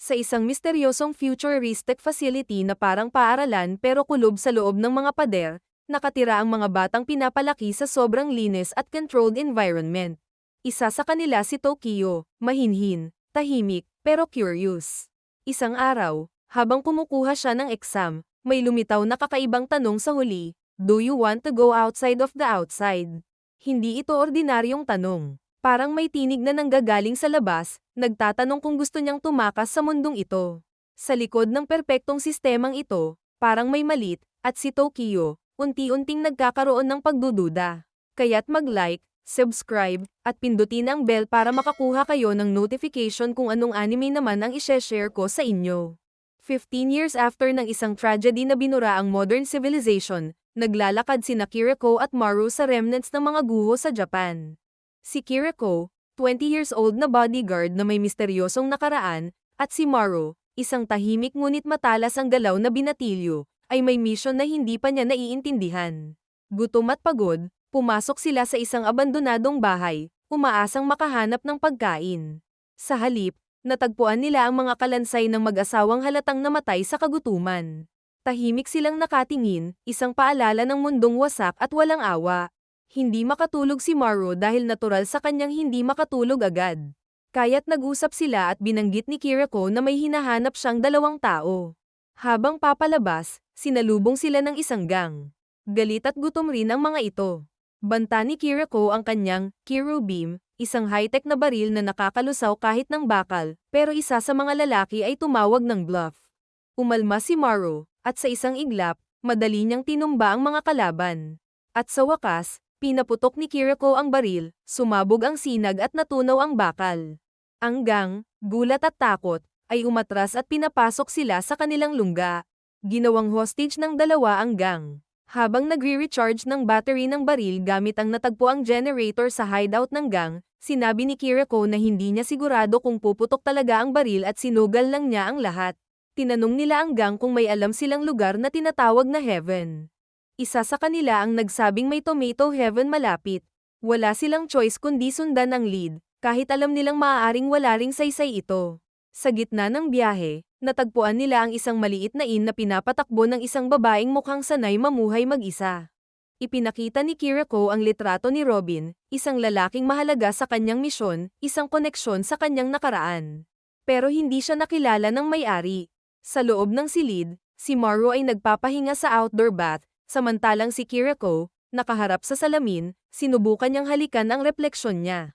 Sa isang misteryosong futuristic facility na parang paaralan pero kulob sa loob ng mga pader, nakatira ang mga batang pinapalaki sa sobrang linis at controlled environment. Isa sa kanila si Tokyo, mahinhin, tahimik, pero curious. Isang araw, habang kumukuha siya ng exam, may lumitaw na kakaibang tanong sa huli, "Do you want to go outside of the outside?" Hindi ito ordinaryong tanong. Parang may tinig na nanggagaling sa labas, nagtatanong kung gusto niyang tumakas sa mundong ito. Sa likod ng perpektong sistemang ito, parang may malit, at si Tokyo, unti-unting nagkakaroon ng pagdududa. Kaya't mag-like, subscribe, at pindutin ang bell para makakuha kayo ng notification kung anong anime naman ang ishe-share ko sa inyo. 15 years after ng isang tragedy na binura ang modern civilization, naglalakad sina Kiriko at Maru sa remnants ng mga guho sa Japan. Si Kiriko, 20 years old na bodyguard na may misteryosong nakaraan, at si Maru, isang tahimik ngunit matalas ang galaw na binatilyo, ay may mission na hindi pa niya naiintindihan. Gutom at pagod, pumasok sila sa isang abandonadong bahay, umaasang makahanap ng pagkain. Sa halip, natagpuan nila ang mga kalansay ng mag-asawang halatang namatay sa kagutuman. Tahimik silang nakatingin, isang paalala ng mundong wasak at walang awa. Hindi makatulog si Maru dahil natural sa kanyang hindi makatulog agad. Kaya't nag-usap sila at binanggit ni Kiriko na may hinahanap siyang 2 tao. Habang papalabas, sinalubong sila ng isang gang. Galit at gutom rin ang mga ito. Banta ni Kiriko ang kanyang Kiro Beam, isang high-tech na baril na nakakalusaw kahit ng bakal, pero isa sa mga lalaki ay tumawag ng bluff. Umalma si Maru, at sa isang iglap, madali niyang tinumba ang mga kalaban. At sa wakas, pinaputok ni Kiriko ang baril, sumabog ang sinag at natunaw ang bakal. Ang gang, gulat at takot, ay umatras at pinapasok sila sa kanilang lungga. Ginawang hostage ng 2 ang gang. Habang nagre-recharge ng battery ng baril gamit ang natagpuang generator sa hideout ng gang, sinabi ni Kiriko na hindi niya sigurado kung puputok talaga ang baril at sinugal lang niya ang lahat. Tinanong nila ang gang kung may alam silang lugar na tinatawag na Heaven. Isa sa kanila ang nagsabing may Tomato Heaven malapit. Wala silang choice kundi sundan ang lead, kahit alam nilang maaaring wala ring saysay ito. Sa gitna ng biyahe, natagpuan nila ang isang maliit na inn na pinapatakbo ng isang babaeng mukhang sanay mamuhay mag-isa. Ipinakita ni Kiriko ang litrato ni Robin, isang lalaking mahalaga sa kanyang misyon, isang koneksyon sa kanyang nakaraan. Pero hindi siya nakilala ng may-ari. Sa loob ng silid, si Maru ay nagpapahinga sa outdoor bath, samantalang si Kiriko, nakaharap sa salamin, sinubukan niyang halikan ang refleksyon niya.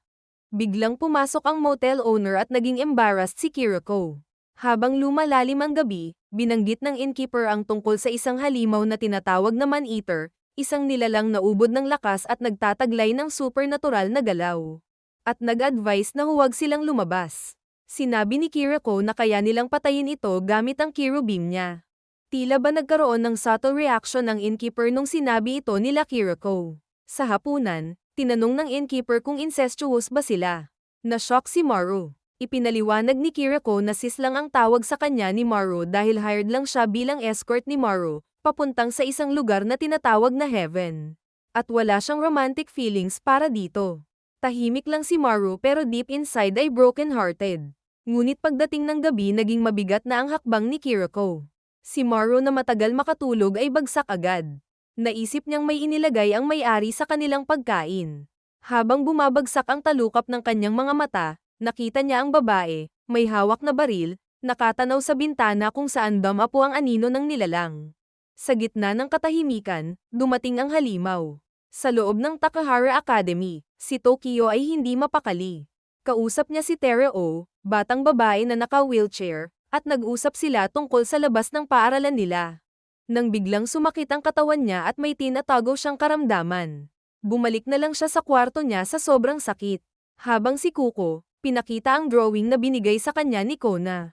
Biglang pumasok ang motel owner at naging embarrassed si Kiriko. Habang lumalalim ang gabi, binanggit ng innkeeper ang tungkol sa isang halimaw na tinatawag na man-eater, isang nilalang na ubod ng lakas at nagtataglay ng supernatural na galaw. At nag-advise na huwag silang lumabas. Sinabi ni Kiriko na kaya nilang patayin ito gamit ang Kiro Beam niya. Tila ba nagkaroon ng subtle reaction ng innkeeper nung sinabi ito nila Kiriko. Sa hapunan, tinanong ng innkeeper kung incestuous ba sila. Na-shock si Maru. Ipinaliwanag ni Kiriko na sis lang ang tawag sa kanya ni Maru dahil hired lang siya bilang escort ni Maru, papuntang sa isang lugar na tinatawag na Heaven. At wala siyang romantic feelings para dito. Tahimik lang si Maru pero deep inside ay broken-hearted. Ngunit pagdating ng gabi naging mabigat na ang hakbang ni Kiriko. Si Maru na matagal makatulog ay bagsak agad. Naisip niyang may inilagay ang may-ari sa kanilang pagkain. Habang bumabagsak ang talukap ng kanyang mga mata, nakita niya ang babae, may hawak na baril, nakatanaw sa bintana kung saan dumapo ang anino ng nilalang. Sa gitna ng katahimikan, dumating ang halimaw. Sa loob ng Takahara Academy, si Tokyo ay hindi mapakali. Kausap niya si Tereo, batang babae na naka-wheelchair, at nag-usap sila tungkol sa labas ng paaralan nila. Nang biglang sumakit ang katawan niya at may tinatago siyang karamdaman. Bumalik na lang siya sa kwarto niya sa sobrang sakit. Habang si Kuko, pinakita ang drawing na binigay sa kanya ni Kona.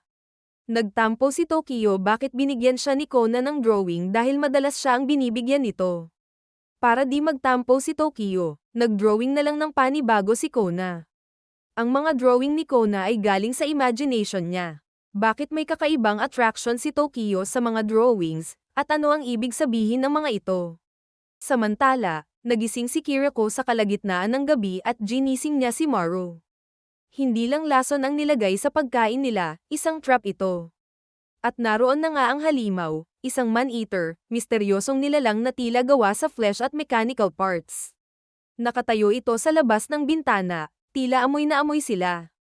Nagtampo si Tokyo bakit binigyan siya ni Kona ng drawing dahil madalas siya ang binibigyan nito. Para di magtampo si Tokyo, nag-drawing na lang ng panibago si Kona. Ang mga drawing ni Kona ay galing sa imagination niya. Bakit may kakaibang attraction si Tokyo sa mga drawings, at ano ang ibig sabihin ng mga ito? Samantala, nagising si Kiriko sa kalagitnaan ng gabi at ginising niya si Maru. Hindi lang lason ang nilagay sa pagkain nila, isang trap ito. At naroon na nga ang halimaw, isang man-eater, misteryosong nilalang na tila gawa sa flesh at mechanical parts. Nakatayo ito sa labas ng bintana, tila amoy na amoy sila.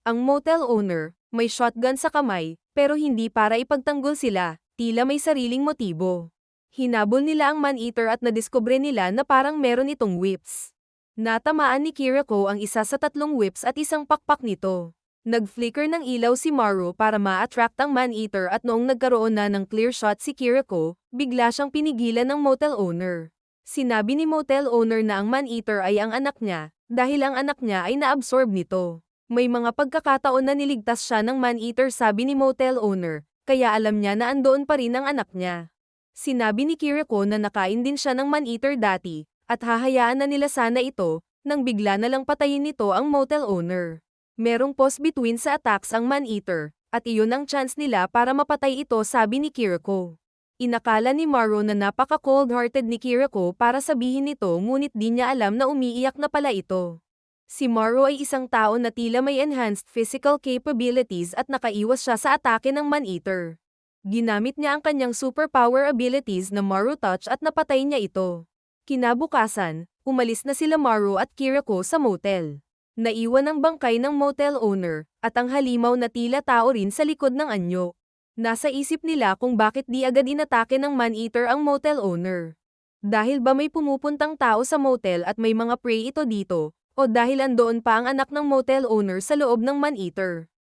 Ang motel owner, may shotgun sa kamay, pero hindi para ipagtanggol sila, tila may sariling motibo. Hinabol nila ang man-eater at nadiskubre nila na parang meron itong whips. Natamaan ni Kiriko ang isa sa 3 whips at isang pakpak nito. Nag-flicker ng ilaw si Maru para ma-attract ang man-eater at noong nagkaroon na ng clear shot si Kiriko, bigla siyang pinigilan ng motel owner. Sinabi ni motel owner na ang man-eater ay ang anak niya, dahil ang anak niya ay naabsorb nito. May mga pagkakataon na niligtas siya ng man-eater sabi ni motel owner, kaya alam niya na andoon pa rin ang anak niya. Sinabi ni Kiriko na nakain din siya ng man-eater dati, at hahayaan na nila sana ito, nang bigla na lang patayin nito ang motel owner. Merong pause between sa attacks ang man-eater, at iyon ang chance nila para mapatay ito sabi ni Kiriko. Inakala ni Maru na napaka-cold-hearted ni Kiriko para sabihin nito ngunit di niya alam na umiiyak na pala ito. Si Maru ay isang tao na tila may enhanced physical capabilities at nakaiwas siya sa atake ng man-eater. Ginamit niya ang kanyang superpower abilities na Maru Touch at napatay niya ito. Kinabukasan, umalis na sila Maru at Kiriko sa motel. Naiwan ang bangkay ng motel owner, at ang halimaw na tila tao rin sa likod ng anyo. Nasa isip nila kung bakit di agad inatake ng man-eater ang motel owner. Dahil ba may pumupuntang tao sa motel at may mga prey ito dito, o dahil andoon pa ang anak ng motel owner sa loob ng man-eater.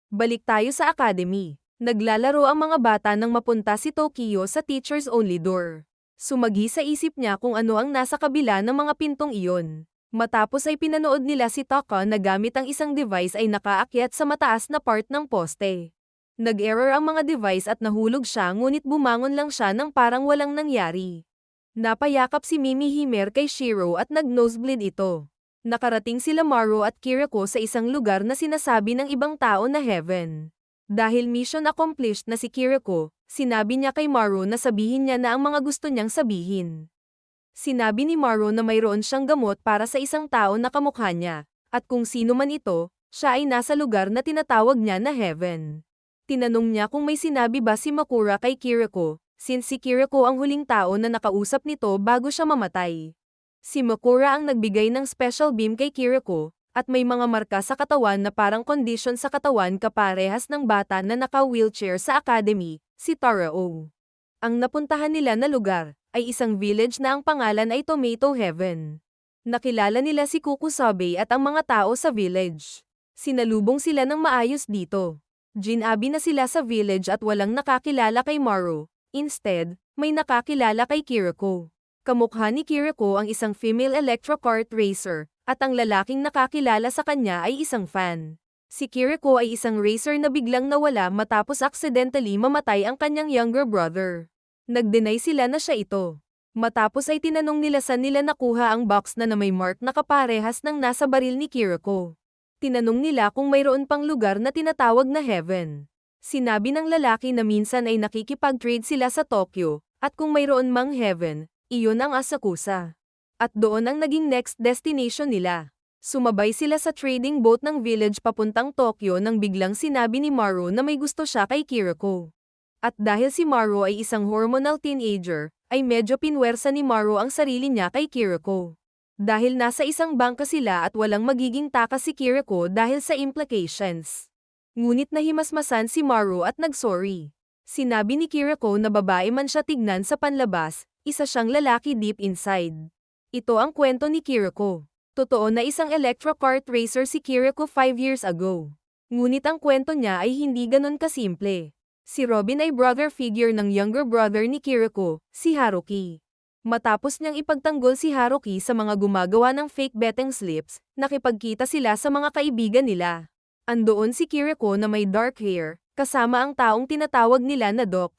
Balik tayo sa academy. Naglalaro ang mga bata nang mapunta si Tokyo sa teachers only door. Sumagi sa isip niya kung ano ang nasa kabila ng mga pintong iyon. Matapos ay pinanood nila si Taka na gamit ang isang device ay nakaakyat sa mataas na part ng poste. Nag-error ang mga device at nahulog siya ngunit bumangon lang siya nang parang walang nangyari. Napayakap si Mimi Himer kay Shiro at nag-nosebleed ito. Nakarating sila Maru at Kiriko sa isang lugar na sinasabi ng ibang tao na heaven. Dahil mission accomplished na si Kiriko, sinabi niya kay Maru na sabihin niya na ang mga gusto niyang sabihin. Sinabi ni Maru na mayroon siyang gamot para sa isang tao na kamukha niya, at kung sino man ito, siya ay nasa lugar na tinatawag niya na heaven. Tinanong niya kung may sinabi ba si Makura kay Kiriko, since si Kiriko ang huling tao na nakausap nito bago siya mamatay. Si Makura ang nagbigay ng special beam kay Kiriko, at may mga marka sa katawan na parang condition sa katawan kaparehas ng bata na naka-wheelchair sa academy, si Tarao. Ang napuntahan nila na lugar, ay isang village na ang pangalan ay Tomato Heaven. Nakilala nila si Kukusabe at ang mga tao sa village. Sinalubong sila ng maayos dito. Ginabi na sila sa village at walang nakakilala kay Maru. Instead, may nakakilala kay Kiriko. Kamukha ni Kiriko ang isang female electro-kart racer, at ang lalaking nakakilala sa kanya ay isang fan. Si Kiriko ay isang racer na biglang nawala matapos accidentally mamatay ang kanyang younger brother. Nag-deny sila na siya ito. Matapos ay tinanong nila saan nila nakuha ang box na may mark na kaparehas ng nasa baril ni Kiriko. Tinanong nila kung mayroon pang lugar na tinatawag na heaven. Sinabi ng lalaki na minsan ay nakikipag-trade sila sa Tokyo, at kung mayroon mang heaven, iyon ang Asakusa. At doon ang naging next destination nila. Sumabay sila sa trading boat ng village papuntang Tokyo nang biglang sinabi ni Maru na may gusto siya kay Kiriko. At dahil si Maru ay isang hormonal teenager, ay medyo pinwersa ni Maru ang sarili niya kay Kiriko. Dahil nasa isang bangka sila at walang magiging takas si Kiriko dahil sa implications. Ngunit nahimasmasan si Maru at nagsorry. Sinabi ni Kiriko na babae man siya tignan sa panlabas, isa siyang lalaki deep inside. Ito ang kwento ni Kiriko. Totoo na isang electro-kart racer si Kiriko 5 years ago. Ngunit ang kwento niya ay hindi ganon kasimple. Si Robin ay brother figure ng younger brother ni Kiriko, si Haruki. Matapos niyang ipagtanggol si Haruki sa mga gumagawa ng fake betting slips, nakipagkita sila sa mga kaibigan nila. Andoon si Kiriko na may dark hair, kasama ang taong tinatawag nila na Doc.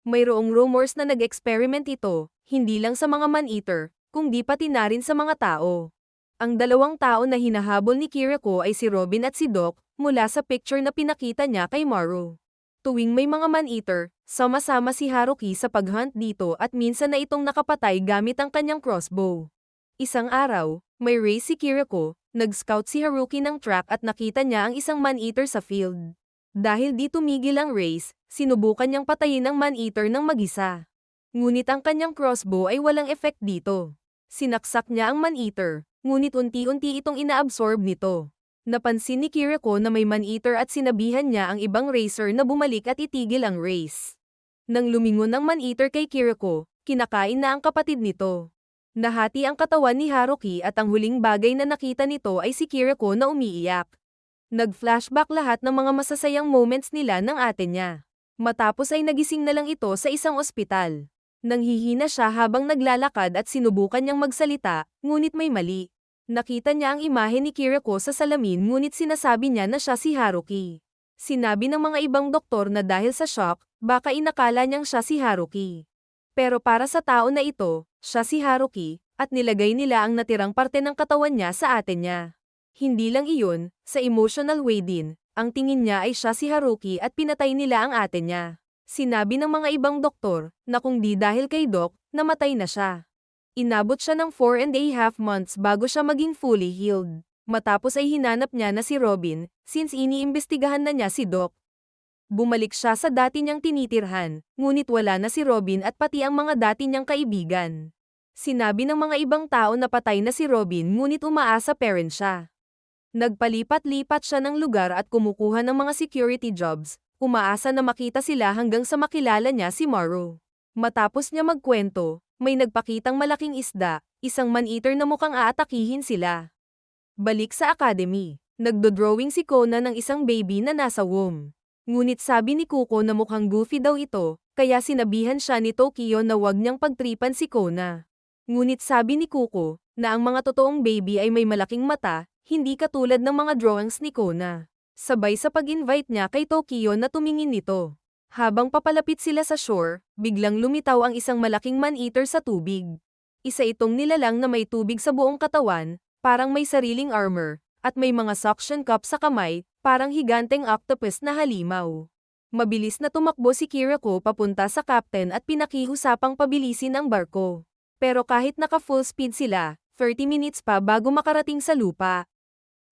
Mayroong rumors na nag-experiment ito, hindi lang sa mga man-eater, kung di pati na rin sa mga tao. Ang dalawang tao na hinahabol ni Kiriko ay si Robin at si Doc, mula sa picture na pinakita niya kay Maru. Tuwing may mga man-eater, sama-sama si Haruki sa paghunt dito at minsan na itong nakapatay gamit ang kanyang crossbow. Isang araw, may race si Kiriko, Nag-scout si Haruki ng track at nakita niya ang isang man-eater sa field. Dahil di tumigil ang race, sinubukan niyang patayin ang man-eater ng mag-isa. Ngunit ang kanyang crossbow ay walang effect dito. Sinaksak niya ang man-eater, ngunit unti-unti itong inaabsorb nito. Napansin ni Kiriko na may man-eater at sinabihan niya ang ibang racer na bumalik at itigil ang race. Nang lumingon ang man-eater kay Kiriko, kinakain na ang kapatid nito. Nahati ang katawan ni Haruki at ang huling bagay na nakita nito ay si Kiriko na umiiyak. Nag-flashback lahat ng mga masasayang moments nila ng ate niya. Matapos ay nagising na lang ito sa isang ospital. Nanghihina siya habang naglalakad at sinubukan niyang magsalita, ngunit may mali. Nakita niya ang imahe ni Kiriko sa salamin ngunit sinasabi niya na siya si Haruki. Sinabi ng mga ibang doktor na dahil sa shock, baka inakala niyang siya si Haruki. Pero para sa tao na ito, siya si Haruki, at nilagay nila ang natirang parte ng katawan niya sa ate niya. Hindi lang iyon, sa emotional way din, ang tingin niya ay siya si Haruki at pinatay nila ang ate niya. Sinabi ng mga ibang doktor, na kung di dahil kay Doc, namatay na siya. Inabot siya ng 4.5 months bago siya maging fully healed. Matapos ay hinanap niya na si Robin, since iniimbestigahan na niya si Doc. Bumalik siya sa dati niyang tinitirhan, ngunit wala na si Robin at pati ang mga dati niyang kaibigan. Sinabi ng mga ibang tao na patay na si Robin ngunit umaasa pa rin siya. Nagpalipat-lipat siya ng lugar at kumukuha ng mga security jobs, umaasa na makita sila hanggang sa makilala niya si Maru. Matapos niya magkwento, may nagpakitang malaking isda, isang man-eater na mukhang aatakihin sila. Balik sa academy, nagdodrawing si Kona ng isang baby na nasa womb. Ngunit sabi ni Kuko na mukhang goofy daw ito, kaya sinabihan siya ni Tokyo na wag niyang pagtripan si Kona. Ngunit sabi ni Kuko, na ang mga totoong baby ay may malaking mata, hindi katulad ng mga drawings ni Kona. Sabay sa pag-invite niya kay Tokyo na tumingin nito. Habang papalapit sila sa shore, biglang lumitaw ang isang malaking man-eater sa tubig. Isa itong nilalang na may tubig sa buong katawan, parang may sariling armor, at may mga suction cup sa kamay, parang higanteng octopus na halimaw. Mabilis na tumakbo si Kiriko papunta sa captain at pinakihusapang pabilisin ang barko. Pero kahit naka-full speed sila, 30 minutes pa bago makarating sa lupa.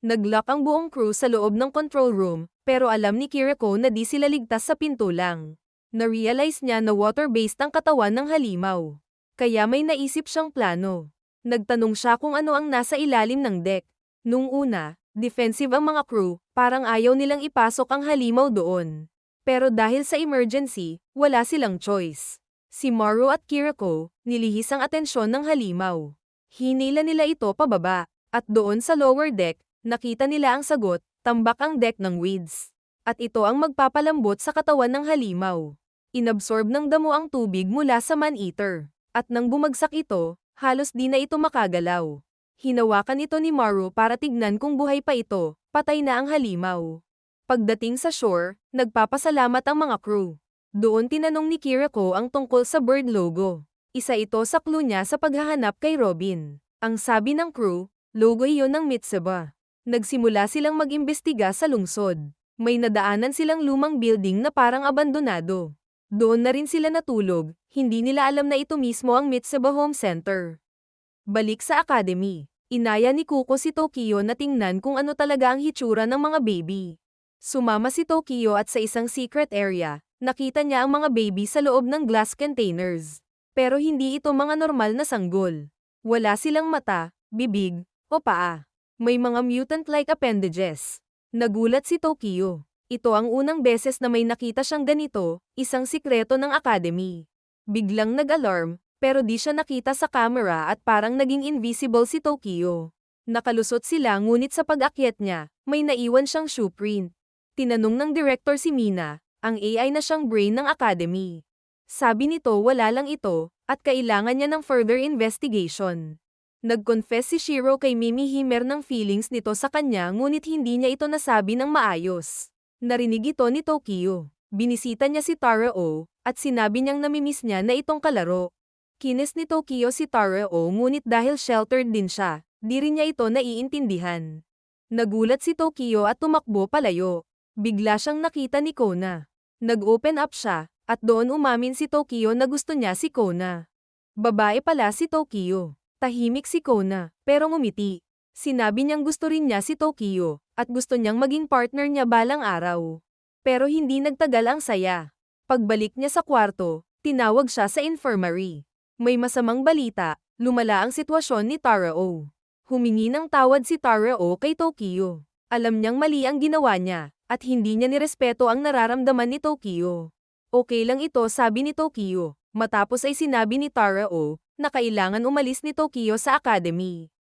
Nag-lock ang buong crew sa loob ng control room, pero alam ni Kiriko na di sila ligtas sa pinto lang. Na-realize niya na water-based ang katawan ng halimaw. Kaya may naisip siyang plano. Nagtanong siya kung ano ang nasa ilalim ng deck. Nung una, defensive ang mga crew, parang ayaw nilang ipasok ang halimaw doon. Pero dahil sa emergency, wala silang choice. Si Maru at Kiriko, nilihis ang atensyon ng halimaw. Hinila nila ito pababa, at doon sa lower deck, nakita nila ang sagot, tambak ang deck ng weeds. At ito ang magpapalambot sa katawan ng halimaw. Inabsorb ng damo ang tubig mula sa man-eater. At nang bumagsak ito, halos di na ito makagalaw. Hinawakan ito ni Maru para tignan kung buhay pa ito, patay na ang halimaw. Pagdating sa shore, nagpapasalamat ang mga crew. Doon tinanong ni Kiriko ang tungkol sa bird logo. Isa ito sa clue niya sa paghahanap kay Robin. Ang sabi ng crew, logo iyon ng Mitsuba. Nagsimula silang mag-imbestiga sa lungsod. May nadaanan silang lumang building na parang abandonado. Doon na rin sila natulog, hindi nila alam na ito mismo ang Mitsuba Home Center. Balik sa academy, inaya ni Kuko si Tokyo na tingnan kung ano talaga ang hitsura ng mga baby. Sumama si Tokyo at sa isang secret area, nakita niya ang mga baby sa loob ng glass containers. Pero hindi ito mga normal na sanggol. Wala silang mata, bibig, o paa. May mga mutant-like appendages. Nagulat si Tokyo. Ito ang unang beses na may nakita siyang ganito, isang sikreto ng academy. Biglang nag-alarm, pero di siya nakita sa camera at parang naging invisible si Tokyo. Nakalusot sila ngunit sa pag-akyat niya, may naiwan siyang shoe print. Tinanong ng director si Mina, ang AI na siyang brain ng academy. Sabi nito wala lang ito, at kailangan niya ng further investigation. Nag-confess si Shiro kay Mimi Himer ng feelings nito sa kanya ngunit hindi niya ito nasabi ng maayos. Narinig ito ni Tokyo. Binisita niya si Taro, at sinabi niyang namimiss niya na itong kalaro. Kines ni Tokyo si Taro ngunit dahil sheltered din siya, di rin niya ito naiintindihan. Nagulat si Tokyo at tumakbo palayo. Bigla siyang nakita ni Kona. Nag-open up siya, at doon umamin si Tokyo na gusto niya si Kona. Babae pala si Tokyo. Tahimik si Kona, pero ngumiti. Sinabi niyang gusto rin niya si Tokyo, at gusto niyang maging partner niya balang araw. Pero hindi nagtagal ang saya. Pagbalik niya sa kwarto, tinawag siya sa infirmary. May masamang balita, lumala ang sitwasyon ni Taro. Humingi ng tawad si Taro kay Tokyo. Alam niyang mali ang ginawa niya, at hindi niya nirespeto ang nararamdaman ni Tokyo. Okay lang ito, sabi ni Tokyo, matapos ay sinabi ni Taro na kailangan umalis ni Tokyo sa academy.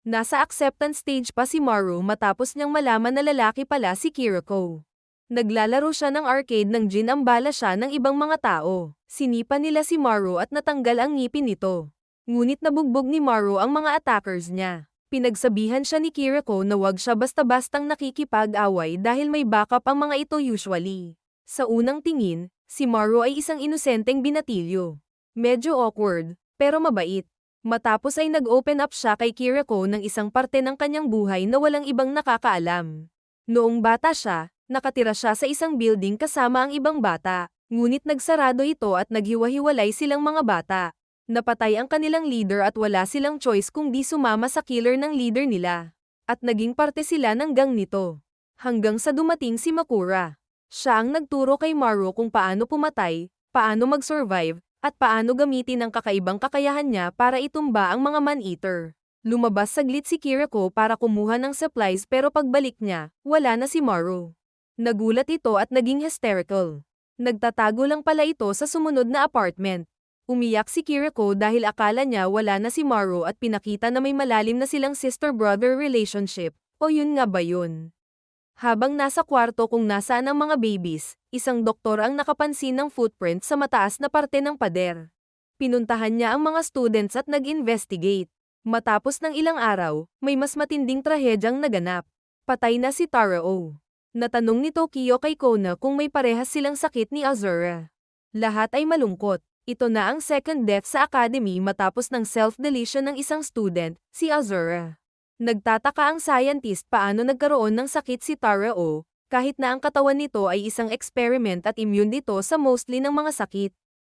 Nasa acceptance stage pa si Maru matapos niyang malaman na lalaki pala si Kiriko. Naglalaro siya ng arcade nang ginambala siya ng ibang mga tao. Sinipa nila si Maru at natanggal ang ngipin nito. Ngunit nabugbog ni Maru ang mga attackers niya. Pinagsabihan siya ni Kiriko na wag siya basta-bastang nakikipag-away dahil may backup ang mga ito usually. Sa unang tingin, si Maru ay isang inosenteng binatilyo. Medyo awkward, pero mabait. Matapos ay nag-open up siya kay Kiriko ng isang parte ng kanyang buhay na walang ibang nakakaalam. Noong bata siya, nakatira siya sa isang building kasama ang ibang bata, ngunit nagsarado ito at naghiwa-hiwalay silang mga bata. Napatay ang kanilang leader at wala silang choice kung di sumama sa killer ng leader nila. At naging parte sila ng gang nito. Hanggang sa dumating si Makura. Siya ang nagturo kay Maru kung paano pumatay, paano mag-survive, at paano gamitin ang kakaibang kakayahan niya para itumba ang mga man-eater. Lumabas saglit si Kiriko para kumuha ng supplies pero pagbalik niya, wala na si Maru. Nagulat ito at naging hysterical. Nagtatago lang pala ito sa sumunod na apartment. Umiyak si Kiriko dahil akala niya wala na si Maru at pinakita na may malalim na silang sister-brother relationship. O yun nga ba yun? Habang nasa kwarto kung nasaan ang mga babies, isang doktor ang nakapansin ng footprint sa mataas na parte ng pader. Pinuntahan niya ang mga students at nag-investigate. Matapos ng ilang araw, may mas matinding trahedyang naganap. Patay na si Taro. Natanong ni Tokyo kay Kona kung may parehas silang sakit ni Azura. Lahat ay malungkot. Ito na ang second death sa academy matapos ng self-deletion ng isang student, si Azura. Nagtataka ang scientist paano nagkaroon ng sakit si Taro, kahit na ang katawan nito ay isang experiment at immune dito sa mostly ng mga sakit.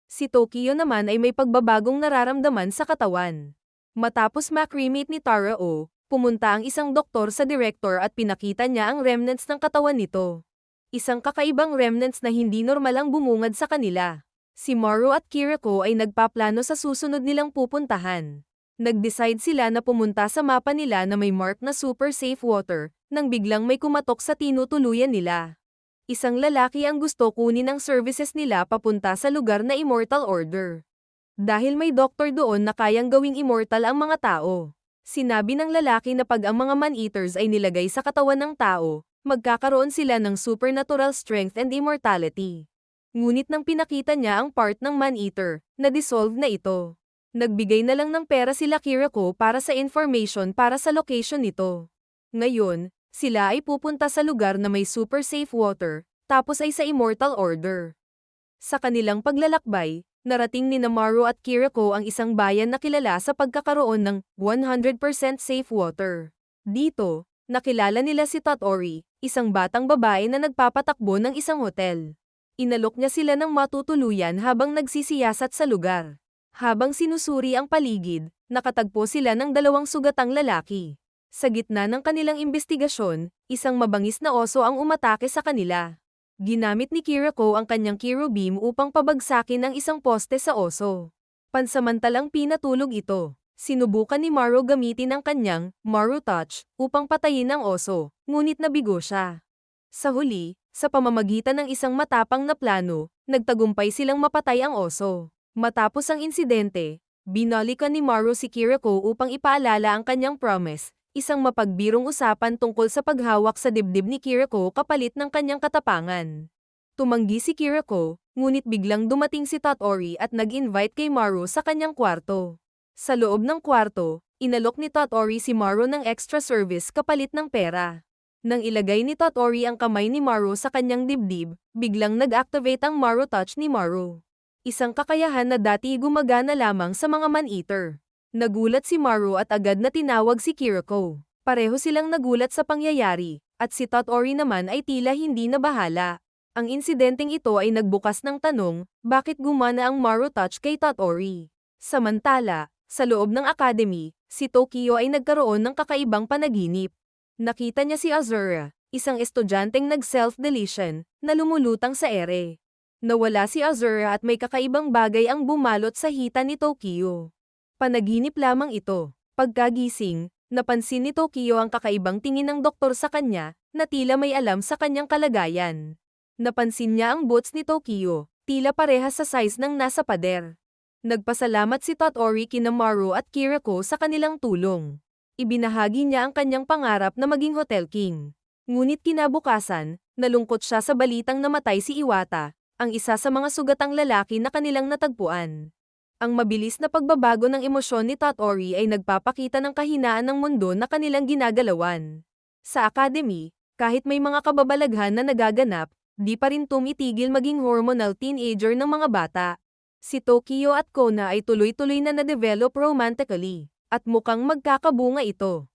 Si Tokyo naman ay may pagbabagong nararamdaman sa katawan. Matapos makremate ni Taro, pumunta ang isang doktor sa director at pinakita niya ang remnants ng katawan nito. Isang kakaibang remnants na hindi normal ang bumungad sa kanila. Si Maru at Kiriko ay nagpaplano sa susunod nilang pupuntahan. Nag-decide sila na pumunta sa mapa nila na may mark na super safe water, nang biglang may kumatok sa tinutuluyan nila. Isang lalaki ang gusto kunin ang services nila papunta sa lugar na Immortal Order. Dahil may doktor doon na kayang gawing immortal ang mga tao. Sinabi ng lalaki na pag ang mga man-eaters ay nilagay sa katawan ng tao, magkakaroon sila ng supernatural strength and immortality. Ngunit nang pinakita niya ang part ng man-eater, na-dissolve na ito. Nagbigay na lang ng pera sila Kiriko para sa information para sa location nito. Ngayon, sila ay pupunta sa lugar na may super safe water, tapos ay sa Immortal Order. Sa kanilang paglalakbay, narating ni Maru at Kiriko ang isang bayan na kilala sa pagkakaroon ng 100% safe water. Dito, nakilala nila si Tottori, isang batang babae na nagpapatakbo ng isang hotel. Inalok niya sila ng matutuluyan habang nagsisiyasat sa lugar. Habang sinusuri ang paligid, nakatagpo sila ng dalawang sugatang lalaki. Sa gitna ng kanilang imbestigasyon, isang mabangis na oso ang umatake sa kanila. Ginamit ni Kiriko ang kanyang Kiro Beam upang pabagsakin ang isang poste sa oso. Pansamantalang pinatulog ito. Sinubukan ni Maru gamitin ang kanyang Maru Touch upang patayin ang oso, ngunit nabigo siya. Sa huli, sa pamamagitan ng isang matapang na plano, nagtagumpay silang mapatay ang oso. Matapos ang insidente, binalikan ni Maru si Kiriko upang ipaalala ang kanyang promise, isang mapagbirong usapan tungkol sa paghawak sa dibdib ni Kiriko kapalit ng kanyang katapangan. Tumanggi si Kiriko, ngunit biglang dumating si Tottori at nag-invite kay Maru sa kanyang kwarto. Sa loob ng kwarto, inalok ni Tottori si Maru ng extra service kapalit ng pera. Nang ilagay ni Tottori ang kamay ni Maru sa kanyang dibdib, biglang nag-activate ang Maru Touch ni Maru. Isang kakayahan na dati gumagana lamang sa mga man-eater. Nagulat si Maru at agad na tinawag si Kiriko. Pareho silang nagulat sa pangyayari, at si Tottori naman ay tila hindi nabahala. Ang insidenteng ito ay nagbukas ng tanong, bakit gumana ang Maru Touch kay Tottori? Samantala, sa loob ng academy, si Tokyo ay nagkaroon ng kakaibang panaginip. Nakita niya si Azura, isang estudyanteng nag-self-deletion, na lumulutang sa ere. Nawala si Azura at may kakaibang bagay ang bumalot sa hita ni Tokyo. Panaginip lamang ito. Pagkagising, napansin ni Tokyo ang kakaibang tingin ng doktor sa kanya, na tila may alam sa kanyang kalagayan. Napansin niya ang boots ni Tokyo, tila parehas sa size ng nasa pader. Nagpasalamat si Tottori kina Maru at Kiriko sa kanilang tulong. Ibinahagi niya ang kanyang pangarap na maging Hotel King. Ngunit kinabukasan, nalungkot siya sa balitang namatay si Iwata, ang isa sa mga sugatang lalaki na kanilang natagpuan. Ang mabilis na pagbabago ng emosyon ni Tottori ay nagpapakita ng kahinaan ng mundo na kanilang ginagalawan. Sa academy, kahit may mga kababalaghan na nagaganap, di pa rin tumitigil maging hormonal teenager ng mga bata. Si Tokyo at Kona ay tuloy-tuloy na na-develop romantically, at mukhang magkakabunga ito.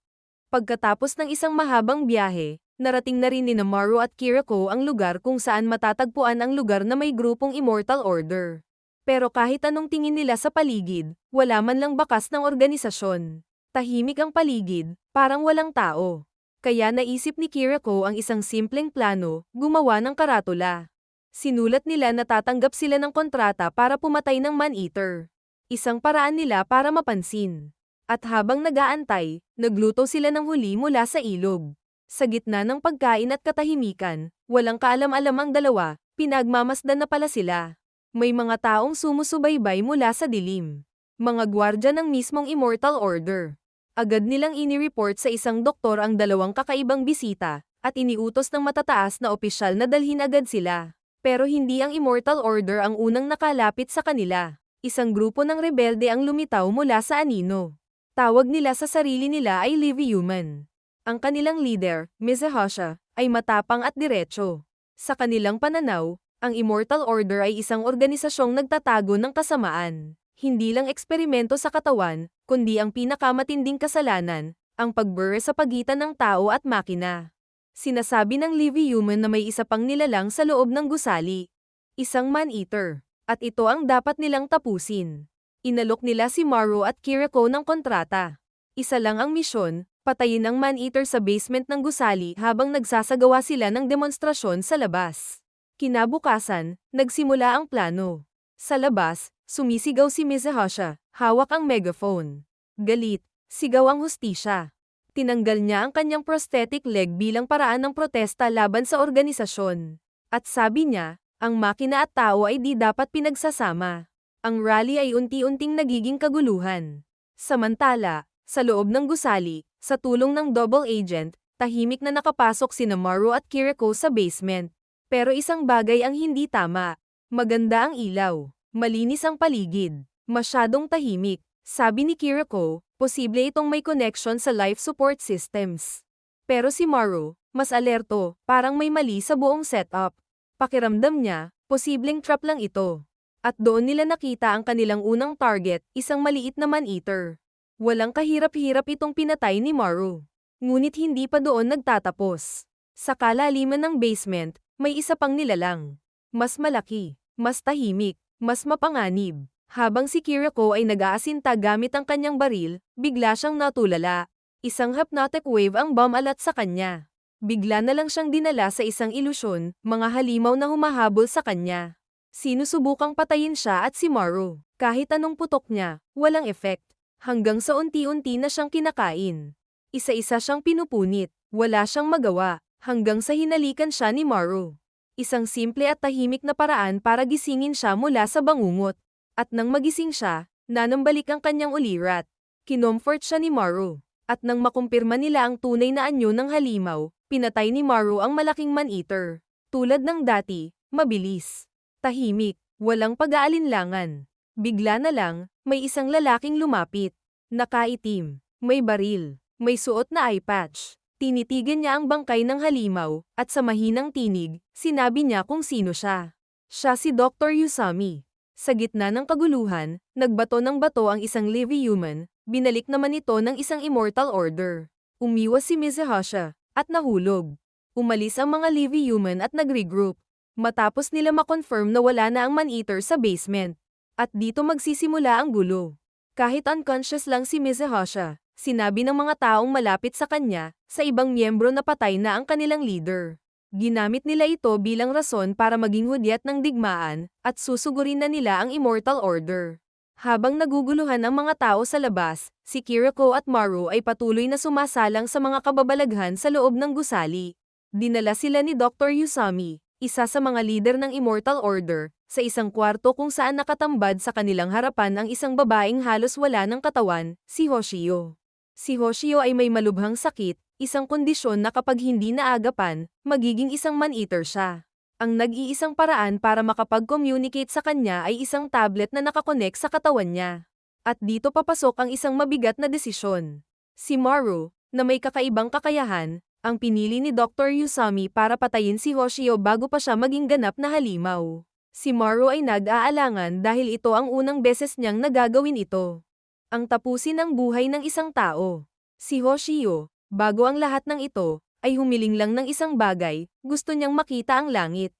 Pagkatapos ng isang mahabang biyahe, narating na rin ni Maru at Kiriko ang lugar kung saan matatagpuan ang lugar na may grupong Immortal Order. Pero kahit anong tingin nila sa paligid, wala man lang bakas ng organisasyon. Tahimik ang paligid, parang walang tao. Kaya naisip ni Kiriko ang isang simpleng plano, gumawa ng karatula. Sinulat nila na tatanggap sila ng kontrata para pumatay ng man-eater. Isang paraan nila para mapansin. At habang nag-aantay, nagluto sila ng huli mula sa ilog. Sa gitna ng pagkain at katahimikan, walang kaalam-alam ang dalawa, pinagmamasdan na pala sila. May mga taong sumusubaybay mula sa dilim. Mga gwardya ng mismong Immortal Order. Agad nilang inireport sa isang doktor ang dalawang kakaibang bisita, at iniutos ng matataas na opisyal na dalhin agad sila. Pero hindi ang Immortal Order ang unang nakalapit sa kanila. Isang grupo ng rebelde ang lumitaw mula sa anino. Tawag nila sa sarili nila ay Livy Human. Ang kanilang leader, Mizahasha, ay matapang at diretso. Sa kanilang pananaw, ang Immortal Order ay isang organisasyong nagtatago ng kasamaan. Hindi lang eksperimento sa katawan, kundi ang pinakamatinding kasalanan, ang pagbure sa pagitan ng tao at makina. Sinasabi ng Livy Human na may isa pang nilalang sa loob ng gusali. Isang man-eater. At ito ang dapat nilang tapusin. Inalok nila si Maru at Kiriko ng kontrata. Isa lang ang misyon, patayin ang man-eater sa basement ng gusali habang nagsasagawa sila ng demonstrasyon sa labas. Kinabukasan, nagsimula ang plano. Sa labas, sumisigaw si Mizahasha, hawak ang megaphone. Galit, sigaw ang hustisya. Tinanggal niya ang kanyang prosthetic leg bilang paraan ng protesta laban sa organisasyon. At sabi niya, ang makina at tao ay di dapat pinagsasama. Ang rally ay unti-unting nagiging kaguluhan. Samantala, sa loob ng gusali, sa tulong ng double agent, tahimik na nakapasok sina Maru at Kiriko sa basement. Pero isang bagay ang hindi tama. Maganda ang ilaw. Malinis ang paligid. Masyadong tahimik. Sabi ni Kiriko, posible itong may connection sa life support systems. Pero si Maru, mas alerto, parang may mali sa buong setup. Pakiramdam niya, posibleng trap lang ito. At doon nila nakita ang kanilang unang target, isang maliit na man-eater. Walang kahirap-hirap itong pinatay ni Maru. Ngunit hindi pa doon nagtatapos. Sa kalaliman ng basement, may isa pang nilalang. Mas malaki, mas tahimik, mas mapanganib. Habang si Kiriko ay nag-aasinta gamit ang kanyang baril, bigla siyang natulala. Isang hypnotic wave ang bumalat sa kanya. Bigla na lang siyang dinala sa isang ilusyon, mga halimaw na humahabol sa kanya. Sinusubukang patayin siya at si Maru. Kahit anong putok niya, walang effect. Hanggang sa unti-unti na siyang kinakain. Isa-isa siyang pinupunit, wala siyang magawa. Hanggang sa hinalikan siya ni Maru. Isang simple at tahimik na paraan para gisingin siya mula sa bangungot. At nang magising siya, nanambalik ang kanyang ulirat. Kinomfort siya ni Maru. At nang makumpirma nila ang tunay na anyo ng halimaw, pinatay ni Maru ang malaking man-eater. Tulad ng dati, mabilis. Tahimik, walang pag-aalinlangan. Bigla na lang, may isang lalaking lumapit. Nakaitim, may baril, may suot na eye patch. Tinitigan niya ang bangkay ng halimaw, at sa mahinang tinig, sinabi niya kung sino siya. Siya si Dr. Usami. Sa gitna ng kaguluhan, nagbato ng bato ang isang Livy Human, binalik naman ito ng isang Immortal Order. Umiwas si Mizahasha, at nahulog. Umalis ang mga Livy Human at nag-regroup. Matapos nila makonfirm na wala na ang man-eater sa basement. At dito magsisimula ang gulo. Kahit unconscious lang si Mizahasha, Sinabi ng mga taong malapit sa kanya, sa ibang miyembro na patay na ang kanilang leader. Ginamit nila ito bilang rason para maging hudyat ng digmaan, at susugurin na nila ang Immortal Order. Habang naguguluhan ang mga tao sa labas, si Kiriko at Maru ay patuloy na sumasalang sa mga kababalaghan sa loob ng gusali. Dinala sila ni Dr. Usami, isa sa mga lider ng Immortal Order, sa isang kwarto kung saan nakatambad sa kanilang harapan ang isang babaeng halos wala ng katawan, si Hoshio. Si Hoshio ay may malubhang sakit, isang kondisyon na kapag hindi naagapan, magiging isang man-eater siya. Ang nag-iisang paraan para makapag-communicate sa kanya ay isang tablet na nakakonek sa katawan niya. At dito papasok ang isang mabigat na desisyon. Si Maru, na may kakaibang kakayahan, ang pinili ni Dr. Usami para patayin si Hoshio bago pa siya maging ganap na halimaw. Si Maru ay nag-aalangan dahil ito ang unang beses niyang nagagawin ito. Ang tapusin ang buhay ng isang tao. Si Hoshio, bago ang lahat ng ito, ay humiling lang ng isang bagay, gusto niyang makita ang langit.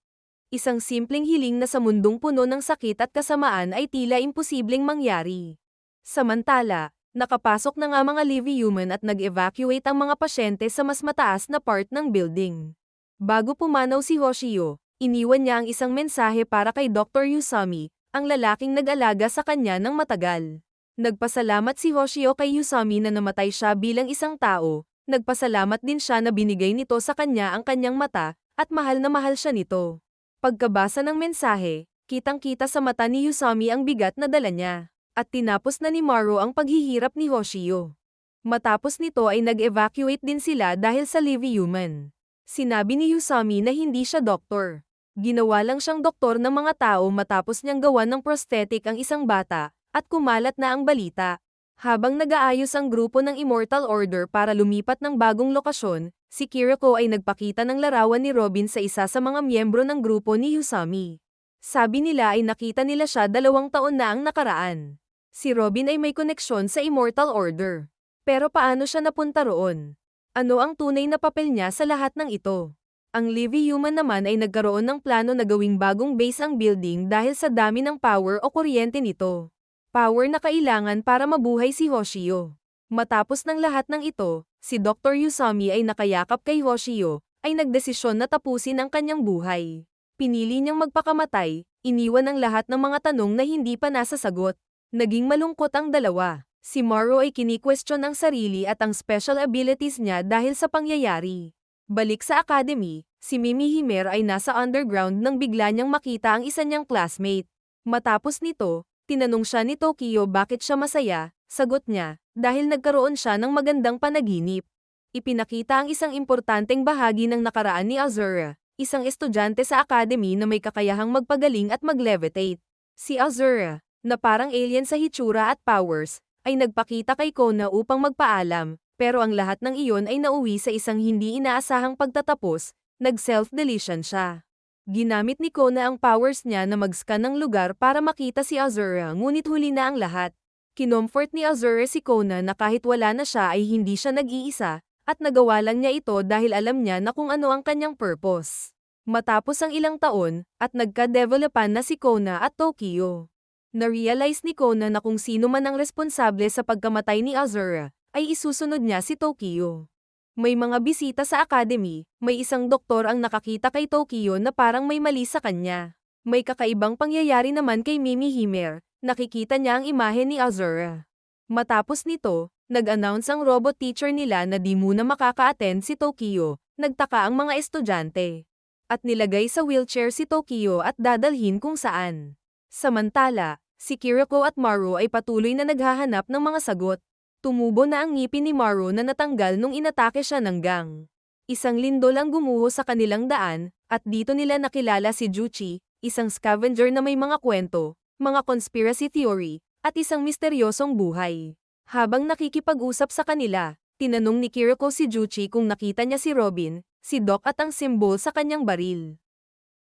Isang simpleng hiling na sa mundong puno ng sakit at kasamaan ay tila imposibleng mangyari. Samantala, nakapasok na nga mga Livy Human at nag-evacuate ang mga pasyente sa mas mataas na part ng building. Bago pumanaw si Hoshio, iniwan niya ang isang mensahe para kay Dr. Usami, ang lalaking nag-alaga sa kanya ng matagal. Nagpasalamat si Hoshio kay Usami na namatay siya bilang isang tao, nagpasalamat din siya na binigay nito sa kanya ang kanyang mata, at mahal na mahal siya nito. Pagkabasa ng mensahe, kitang-kita sa mata ni Usami ang bigat na dala niya, at tinapos na ni Maru ang paghihirap ni Hoshio. Matapos nito ay nag-evacuate din sila dahil sa Livy Human. Sinabi ni Usami na hindi siya doktor. Ginawa lang siyang doktor ng mga tao matapos niyang gawan ng prosthetic ang isang bata, at kumalat na ang balita. Habang nag-aayos ang grupo ng Immortal Order para lumipat ng bagong lokasyon, si Kiriko ay nagpakita ng larawan ni Robin sa isa sa mga miyembro ng grupo ni Usami. Sabi nila ay nakita nila siya 2 taon na ang nakaraan. Si Robin ay may koneksyon sa Immortal Order. Pero paano siya napunta roon? Ano ang tunay na papel niya sa lahat ng ito? Ang Livy Human naman ay nagkaroon ng plano na gawing bagong base ang building dahil sa dami ng power o kuryente nito. Power na kailangan para mabuhay si Hoshio. Matapos ng lahat ng ito, si Dr. Usami ay nakayakap kay Hoshio, ay nagdesisyon na tapusin ang kanyang buhay. Pinili niyang magpakamatay, iniwan ang lahat ng mga tanong na hindi pa nasasagot. Naging malungkot ang dalawa. Si Maru ay kini-question ang sarili at ang special abilities niya dahil sa pangyayari. Balik sa academy, si Mimi Himer ay nasa underground nang bigla niyang makita ang isa niyang classmate. Matapos nito, tinanong siya ni Tokyo bakit siya masaya, sagot niya, dahil nagkaroon siya ng magandang panaginip. Ipinakita ang isang importanteng bahagi ng nakaraan ni Azura, isang estudyante sa academy na may kakayahang magpagaling at mag-levitate. Si Azura, na parang alien sa hitsura at powers, ay nagpakita kay Kona upang magpaalam, pero ang lahat ng iyon ay nauwi sa isang hindi inaasahang pagtatapos, nag-self-deletion siya. Ginamit ni Kona ang powers niya na mag-scan ng lugar para makita si Azura ngunit huli na ang lahat. Kinomfort ni Azura si Kona na kahit wala na siya ay hindi siya nag-iisa, at nagawa lang niya ito dahil alam niya na kung ano ang kanyang purpose. Matapos ang ilang taon, at nagka-developan na si Kona at Tokyo. Na-realize ni Kona na kung sino man ang responsable sa pagkamatay ni Azura, ay isusunod niya si Tokyo. May mga bisita sa academy, may isang doktor ang nakakita kay Tokyo na parang may mali sa kanya. May kakaibang pangyayari naman kay Mimi Himer, nakikita niya ang imahe ni Azura. Matapos nito, nag-announce ang robot teacher nila na di muna makaka-attend si Tokyo, nagtaka ang mga estudyante. At nilagay sa wheelchair si Tokyo at dadalhin kung saan. Samantala, si Kiriko at Maru ay patuloy na naghahanap ng mga sagot. Tumubo na ang ngipin ni Maru na natanggal nung inatake siya ng gang. Isang lindol ang gumuho sa kanilang daan, at dito nila nakilala si Juchi, isang scavenger na may mga kwento, mga conspiracy theory, at isang misteryosong buhay. Habang nakikipag-usap sa kanila, tinanong ni Kiriko si Juchi kung nakita niya si Robin, si Doc at ang symbol sa kanyang baril.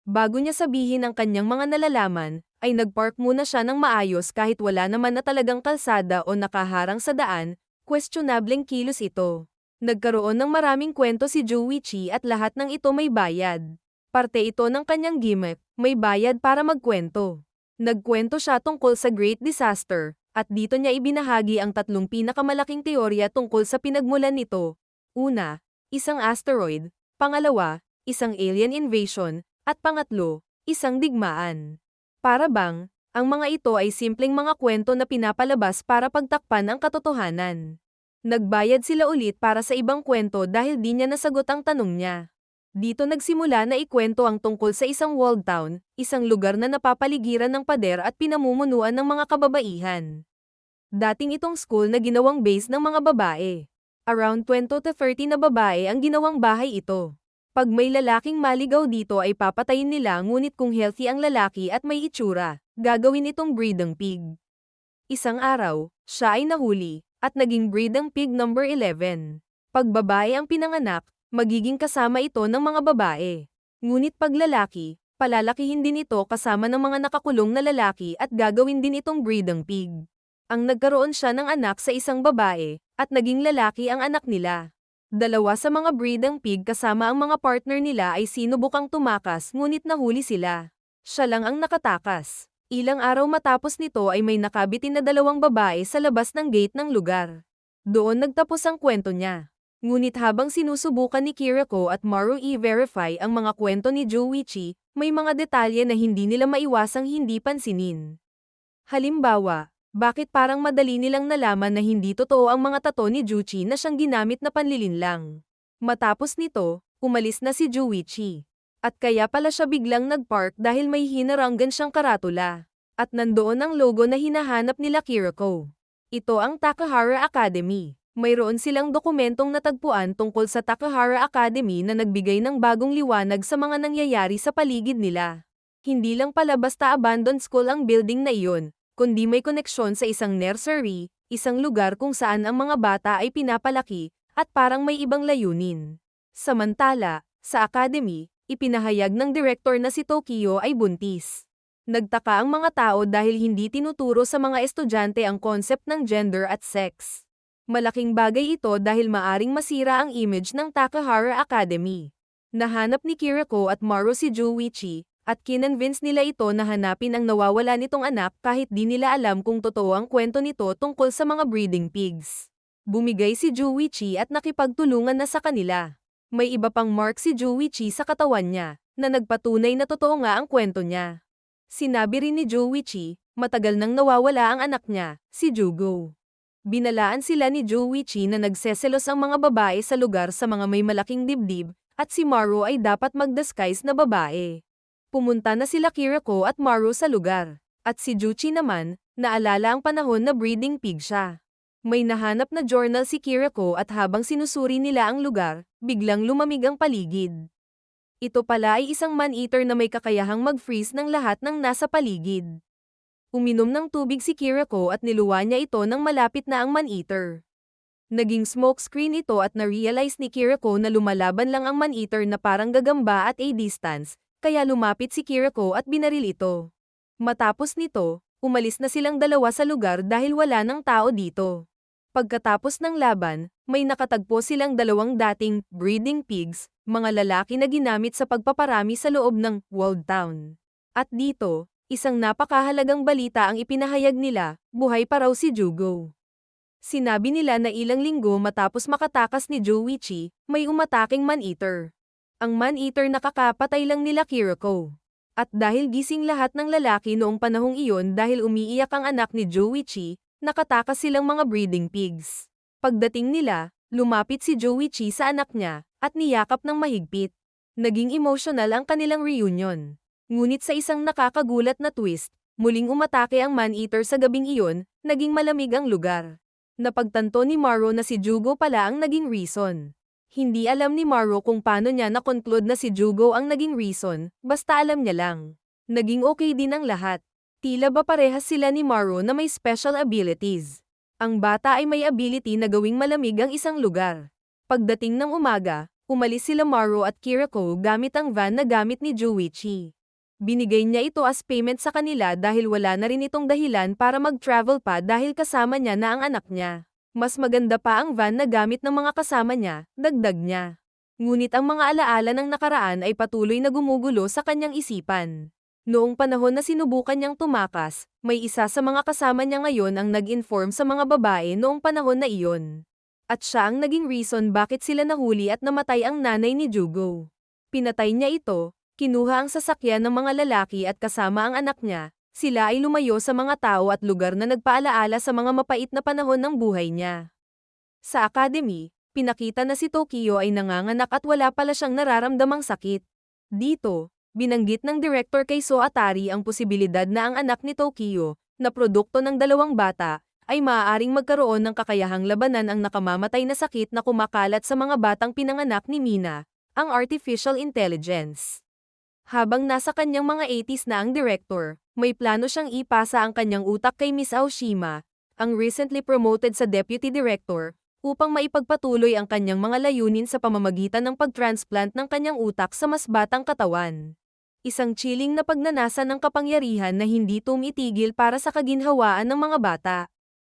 Bago niya sabihin ang kanyang mga nalalaman, ay nagpark muna siya ng maayos kahit wala naman na talagang kalsada o nakaharang sa daan, questionableng kilos ito. Nagkaroon ng maraming kwento si Juichi at lahat ng ito may bayad. Parte ito ng kanyang gimmick, may bayad para magkwento. Nagkwento siya tungkol sa Great Disaster, At dito niya ibinahagi ang tatlong pinakamalaking teorya tungkol sa pinagmulan nito. Una, isang asteroid. Pangalawa, isang alien invasion. At pangatlo, isang digmaan. Para bang, ang mga ito ay simpleng mga kwento na pinapalabas para pagtakpan ang katotohanan. Nagbayad sila ulit para sa ibang kwento dahil di niya nasagot ang tanong niya. Dito nagsimula na ikwento ang tungkol sa isang walled town, isang lugar na napapaligiran ng pader at pinamumunuan ng mga kababaihan. Dating itong school na ginawang base ng mga babae. Around 20 to 30 na babae ang ginawang bahay ito. Pag may lalaking maligaw dito ay papatayin nila, ngunit kung healthy ang lalaki at may itsura, gagawin itong breeding pig. Isang araw, siya ay nahuli, at naging breeding pig number 11. Pag babae ang pinanganak, magiging kasama ito ng mga babae. Ngunit pag lalaki, palalakihin din ito kasama ng mga nakakulong na lalaki at gagawin din itong breeding pig. Ang nagkaroon siya ng anak sa isang babae, at naging lalaki ang anak nila. Dalawa sa mga breeding pig kasama ang mga partner nila ay sinubukang tumakas ngunit nahuli sila. Siya lang ang nakatakas. Ilang araw matapos nito ay may nakabitin na dalawang babae sa labas ng gate ng lugar. Doon nagtapos ang kwento niya. Ngunit habang sinusubukan ni Kiriko at Maru i-verify ang mga kwento ni Joichi, may mga detalye na hindi nila maiwasang hindi pansinin. Halimbawa, bakit parang madali nilang nalaman na hindi totoo ang mga tato ni Juchi na siyang ginamit na panlilinlang. Matapos nito, umalis na si Joichi. At kaya pala siya biglang nagpark dahil may hinaranggan siyang karatula. At nandoon ang logo na hinahanap nila Kiriko. Ito ang Takahara Academy. Mayroon silang dokumentong natagpuan tungkol sa Takahara Academy na nagbigay ng bagong liwanag sa mga nangyayari sa paligid nila. Hindi lang pala basta abandoned school ang building na iyon, kundi may koneksyon sa isang nursery, isang lugar kung saan ang mga bata ay pinapalaki, at parang may ibang layunin. Samantala, sa academy, ipinahayag ng direktor na si Tokyo ay buntis. Nagtaka ang mga tao dahil hindi tinuturo sa mga estudyante ang concept ng gender at sex. Malaking bagay ito dahil maaring masira ang image ng Takahara Academy. Nahanap ni Kiriko at Maru si Joichi, at kinonvince nila ito na hanapin ang nawawala nitong anak kahit di nila alam kung totoo ang kwento nito tungkol sa mga breeding pigs. Bumigay si Joichi at nakipagtulungan na sa kanila. May iba pang mark si Joichi sa katawan niya, na nagpatunay na totoo nga ang kwento niya. Sinabi rin ni Joichi, matagal nang nawawala ang anak niya, si Jugo. Binalaan sila ni Joichi na nagseselos ang mga babae sa lugar sa mga may malaking dibdib, at si Maru ay dapat mag-disguise na babae. Pumunta na sila Kiriko at Maru sa lugar, at si Juchi naman, naalala ang panahon na breeding pig siya. May nahanap na journal si Kiriko at habang sinusuri nila ang lugar, biglang lumamig ang paligid. Ito pala ay isang man-eater na may kakayahang mag-freeze ng lahat ng nasa paligid. Uminom ng tubig si Kiriko at niluwa niya ito nang malapit na ang man-eater. Naging smokescreen ito at na-realize ni Kiriko na lumalaban lang ang man-eater na parang gagamba at a distance, kaya lumapit si Kiriko at binaril ito. Matapos nito, umalis na silang dalawa sa lugar dahil wala ng tao dito. Pagkatapos ng laban, may nakatagpo silang dalawang dating breeding pigs, mga lalaki na ginamit sa pagpaparami sa loob ng walled town. At dito, isang napakahalagang balita ang ipinahayag nila, buhay pa raw si Jugo. Sinabi nila na ilang linggo matapos makatakas ni Joichi, may umataking man-eater. Ang man-eater nakakapatay lang nila Kiriko. At dahil gising lahat ng lalaki noong panahong iyon dahil umiiyak ang anak ni Joichi, nakatakas silang mga breeding pigs. Pagdating nila, lumapit si Joichi sa anak niya, at niyakap ng mahigpit. Naging emotional ang kanilang reunion. Ngunit sa isang nakakagulat na twist, muling umatake ang man-eater sa gabing iyon, naging malamig ang lugar. Napagtanto ni Maru na si Jugo pala ang naging reason. Hindi alam ni Maru kung paano niya na-conclude na si Jugo ang naging reason, basta alam niya lang. Naging okay din ang lahat. Tila ba parehas sila ni Maru na may special abilities. Ang bata ay may ability na gawing malamig ang isang lugar. Pagdating ng umaga, umalis sila Maru at Kiriko gamit ang van na gamit ni Joichi. Binigay niya ito as payment sa kanila dahil wala na rin itong dahilan para mag-travel pa dahil kasama niya na ang anak niya. Mas maganda pa ang van na gamit ng mga kasama niya, dagdag niya. Ngunit ang mga alaala ng nakaraan ay patuloy na gumugulo sa kanyang isipan. Noong panahon na sinubukan niyang tumakas, may isa sa mga kasama niya ngayon ang nag-inform sa mga babae noong panahon na iyon. At siya ang naging reason bakit sila nahuli at namatay ang nanay ni Jugo. Pinatay niya ito, kinuha ang sasakyan ng mga lalaki at kasama ang anak niya. Sila ay lumayo sa mga tao at lugar na nagpaalaala sa mga mapait na panahon ng buhay niya. Sa academy, pinakita na si Tokyo ay nanganganak at wala pala siyang nararamdamang sakit. Dito, binanggit ng director kay So Atari ang posibilidad na ang anak ni Tokyo, na produkto ng dalawang bata, ay maaaring magkaroon ng kakayahang labanan ang nakamamatay na sakit na kumakalat sa mga batang pinanganak ni Mina, ang artificial intelligence. Habang nasa kanyang mga 80s na ang director, may plano siyang ipasa ang kanyang utak kay Miss Aoshima, ang recently promoted sa deputy director, upang maipagpatuloy ang kanyang mga layunin sa pamamagitan ng pagtransplant ng kanyang utak sa mas batang katawan. Isang chilling na pagnanasa ng kapangyarihan na hindi tumitigil para sa kaginhawaan ng mga bata.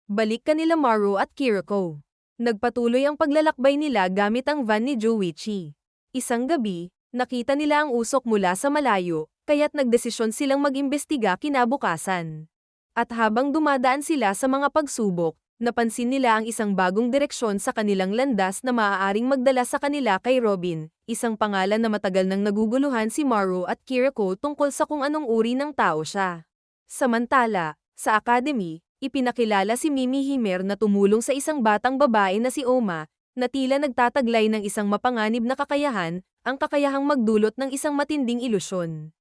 Balik kanila Maru at Kiriko. Nagpatuloy ang paglalakbay nila gamit ang van ni Joichi. Isang gabi, nakita nila ang usok mula sa malayo, kaya't nagdesisyon silang mag-imbestiga kinabukasan. At habang dumadaan sila sa mga pagsubok, napansin nila ang isang bagong direksyon sa kanilang landas na maaaring magdala sa kanila kay Robin, isang pangalan na matagal nang naguguluhan si Maru at Kiriko tungkol sa kung anong uri ng tao siya. Samantala, sa academy, ipinakilala si Mimi Himer na tumulong sa isang batang babae na si Oma, na tila nagtataglay ng isang mapanganib na kakayahan, ang kakayahang magdulot ng isang matinding ilusyon.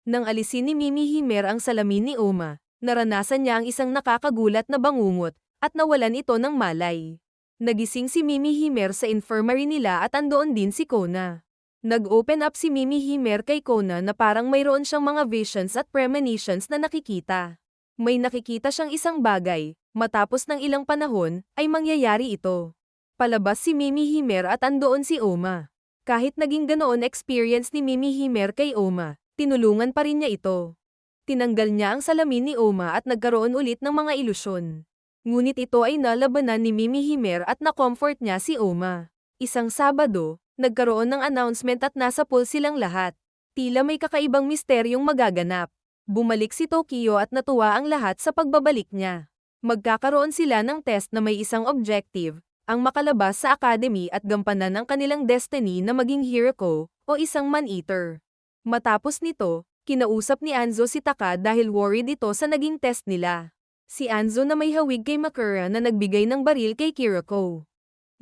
Nang alisin ni Mimi Himer ang salamin ni Oma, naranasan niya ang isang nakakagulat na bangungot, at nawalan ito ng malay. Nagising si Mimi Himer sa infirmary nila at andoon din si Kona. Nag-open up si Mimi Himer kay Kona na parang mayroon siyang mga visions at premonitions na nakikita. May nakikita siyang isang bagay, matapos ng ilang panahon, ay mangyayari ito. Palabas si Mimi Himer at andoon si Oma. Kahit naging ganoon experience ni Mimi Himer kay Oma, tinulungan pa rin niya ito. Tinanggal niya ang salamin ni Oma at nagkaroon ulit ng mga ilusyon. Ngunit ito ay nalabanan ni Mimi Himer at na-comfort niya si Oma. Isang Sabado, nagkaroon ng announcement at nasa pool silang lahat. Tila may kakaibang misteryong magaganap. Bumalik si Tokyo at natuwa ang lahat sa pagbabalik niya. Magkakaroon sila ng test na may isang objective, ang makalabas sa academy at gampanan ang kanilang destiny na maging Hiriko, o isang man-eater. Matapos nito, kinausap ni Anzo si Taka dahil worried ito sa naging test nila. Si Anzo na may hawig kay Makura na nagbigay ng baril kay Kiriko.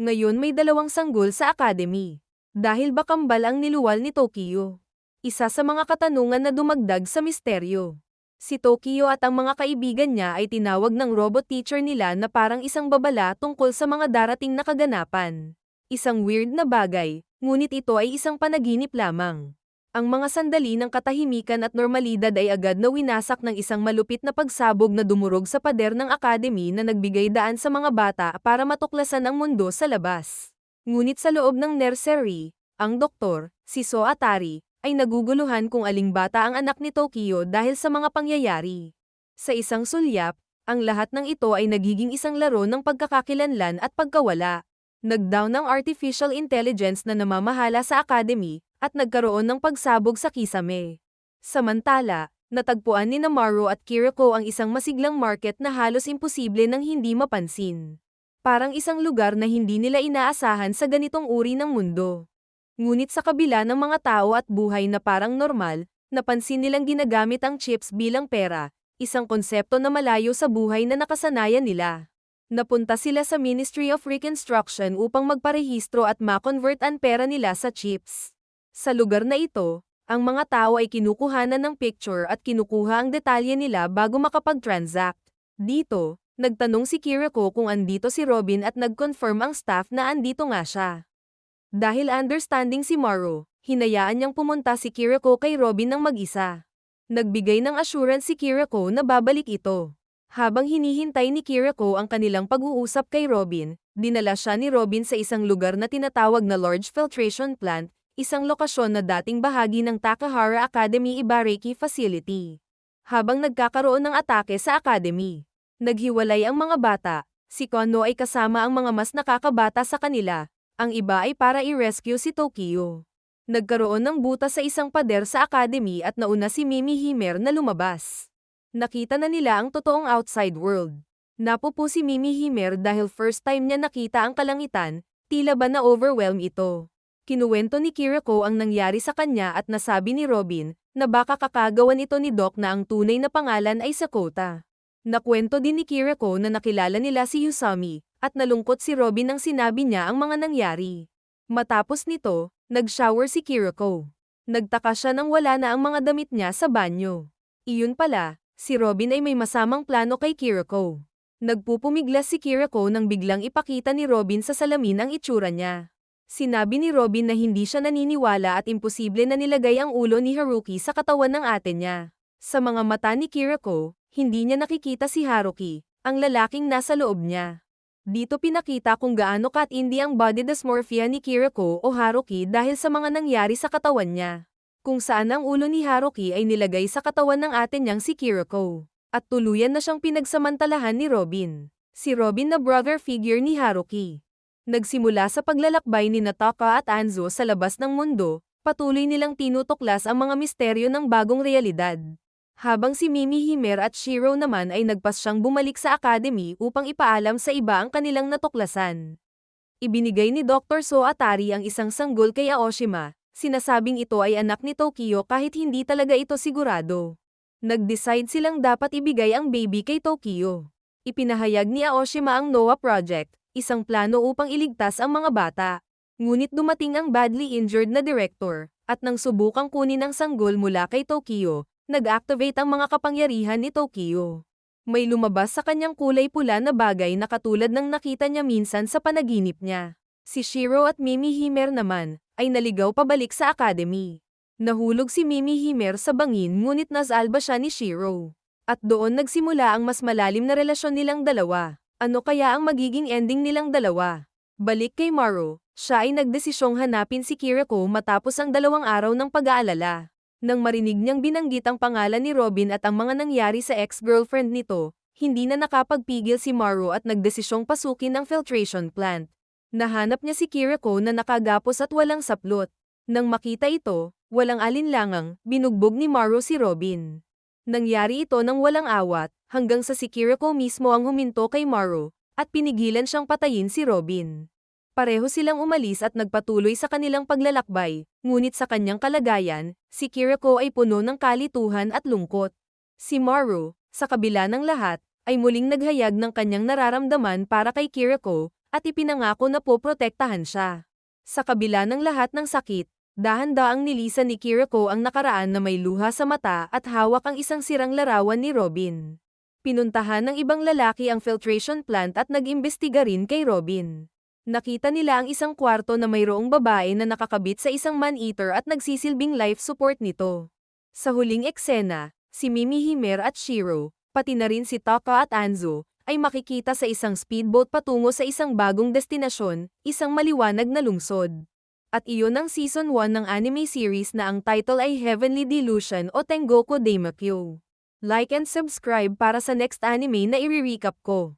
Ngayon may dalawang sanggol sa academy. Dahil ba kambal ang niluwal ni Tokyo? Isa sa mga katanungan na dumagdag sa misteryo. Si Tokyo at ang mga kaibigan niya ay tinawag ng robot teacher nila na parang isang babala tungkol sa mga darating na kaganapan. Isang weird na bagay, ngunit ito ay isang panaginip lamang. Ang mga sandali ng katahimikan at normalidad ay agad na winasak ng isang malupit na pagsabog na dumurog sa pader ng academy na nagbigay daan sa mga bata para matuklasan ang mundo sa labas. Ngunit sa loob ng nursery, ang doktor, si So Atari, ay naguguluhan kung aling bata ang anak ni Tokyo dahil sa mga pangyayari. Sa isang sulyap, ang lahat ng ito ay nagiging isang laro ng pagkakakilanlan at pagkawala. Nag-down ang artificial intelligence na namamahala sa academy, at nagkaroon ng pagsabog sa kisame. Samantala, natagpuan ni Maru at Kiriko ang isang masiglang market na halos imposible nang hindi mapansin. Parang isang lugar na hindi nila inaasahan sa ganitong uri ng mundo. Ngunit sa kabila ng mga tao at buhay na parang normal, napansin nilang ginagamit ang chips bilang pera, isang konsepto na malayo sa buhay na nakasanayan nila. Napunta sila sa Ministry of Reconstruction upang magparehistro at ma-convert ang pera nila sa chips. Sa lugar na ito, ang mga tao ay kinukuhanan ng picture at kinukuha ang detalye nila bago makapag-transact. Dito, nagtanong si Kiriko kung andito si Robin at nag-confirm ang staff na andito nga siya. Dahil understanding si Maru, hinayaan niyang pumunta si Kiriko kay Robin ng mag-isa. Nagbigay ng assurance si Kiriko na babalik ito. Habang hinihintay ni Kiriko ang kanilang pag-uusap kay Robin, dinala siya ni Robin sa isang lugar na tinatawag na Large Filtration Plant, isang lokasyon na dating bahagi ng Takahara Academy Ibaraki Facility. Habang nagkakaroon ng atake sa academy, naghiwalay ang mga bata, si Kono ay kasama ang mga mas nakakabata sa kanila, ang iba ay para i-rescue si Tokyo. Nagkaroon ng butas sa isang pader sa academy at nauna si Mimi Himer na lumabas. Nakita na nila ang totoong outside world. Napupo si Mimi Himer dahil first time niya nakita ang kalangitan, tila ba na-overwhelm ito. Kinuwento ni Kiriko ang nangyari sa kanya at nasabi ni Robin na baka kakagawan ito ni Doc na ang tunay na pangalan ay Sakota. Nakwento din ni Kiriko na nakilala nila si Yusami at nalungkot si Robin nang sinabi niya ang mga nangyari. Matapos nito, nag-shower si Kiriko. Nagtaka siya nang wala na ang mga damit niya sa banyo. Iyon pala, si Robin ay may masamang plano kay Kiriko. Nagpupumiglas si Kiriko nang biglang ipakita ni Robin sa salamin ang itsura niya. Sinabi ni Robin na hindi siya naniniwala at imposible na nilagay ang ulo ni Haruki sa katawan ng ate niya. Sa mga mata ni Kiriko, hindi niya nakikita si Haruki, ang lalaking nasa loob niya. Dito pinakita kung gaano katindi ang body dysmorphia ni Kiriko o Haruki dahil sa mga nangyari sa katawan niya. Kung saan ang ulo ni Haruki ay nilagay sa katawan ng ate niyang si Kiriko. At tuluyan na siyang pinagsamantalahan ni Robin. Si Robin na brother figure ni Haruki. Nagsimula sa paglalakbay ni Nataka at Anzo sa labas ng mundo, patuloy nilang tinutuklas ang mga misteryo ng bagong realidad. Habang si Mimi Himer at Shiro naman ay nagpasyang bumalik sa academy upang ipaalam sa iba ang kanilang natuklasan. Ibinigay ni Dr. So Atari ang isang sanggol kay Aoshima, sinasabing ito ay anak ni Tokyo kahit hindi talaga ito sigurado. Nag-decide silang dapat ibigay ang baby kay Tokyo. Ipinahayag ni Aoshima ang Noah Project, isang plano upang iligtas ang mga bata. Ngunit dumating ang badly injured na director, at nang subukang kunin ang sanggol mula kay Tokyo, nag-activate ang mga kapangyarihan ni Tokyo. May lumabas sa kanyang kulay pula na bagay na katulad ng nakita niya minsan sa panaginip niya. Si Shiro at Mimi Himer naman, ay naligaw pabalik sa academy. Nahulog si Mimi Himer sa bangin ngunit nasalba siya ni Shiro. At doon nagsimula ang mas malalim na relasyon nilang dalawa. Ano kaya ang magiging ending nilang dalawa? Balik kay Maru, siya ay nagdesisyong hanapin si Kiriko matapos ang 2 araw ng pag-aalala. Nang marinig niyang binanggit ang pangalan ni Robin at ang mga nangyari sa ex-girlfriend nito, hindi na nakapagpigil si Maru at nagdesisyong pasukin ang filtration plant. Nahanap niya si Kiriko na nakagapos at walang saplot. Nang makita ito, walang alinlangang, binugbog ni Maru si Robin. Nangyari ito nang walang awat, hanggang sa si Kiriko mismo ang huminto kay Maru, at pinigilan siyang patayin si Robin. Pareho silang umalis at nagpatuloy sa kanilang paglalakbay, ngunit sa kanyang kalagayan, si Kiriko ay puno ng kalituhan at lungkot. Si Maru, sa kabila ng lahat, ay muling naghayag ng kanyang nararamdaman para kay Kiriko, at ipinangako na poprotektahan siya. Sa kabila ng lahat ng sakit, dahan-daang nilisan ni Kiriko ang nakaraan na may luha sa mata at hawak ang isang sirang larawan ni Robin. Pinuntahan ng ibang lalaki ang filtration plant at nag-imbestiga rin kay Robin. Nakita nila ang isang kwarto na mayroong babae na nakakabit sa isang man-eater at nagsisilbing life support nito. Sa huling eksena, si Mimi Himer at Shiro, pati na rin si Taka at Anzo, ay makikita sa isang speedboat patungo sa isang bagong destinasyon, isang maliwanag na lungsod. At iyon ang season 1 ng anime series na ang title ay Heavenly Delusion o Tengoku Daimakyo. Like and subscribe para sa next anime na i-recap ko.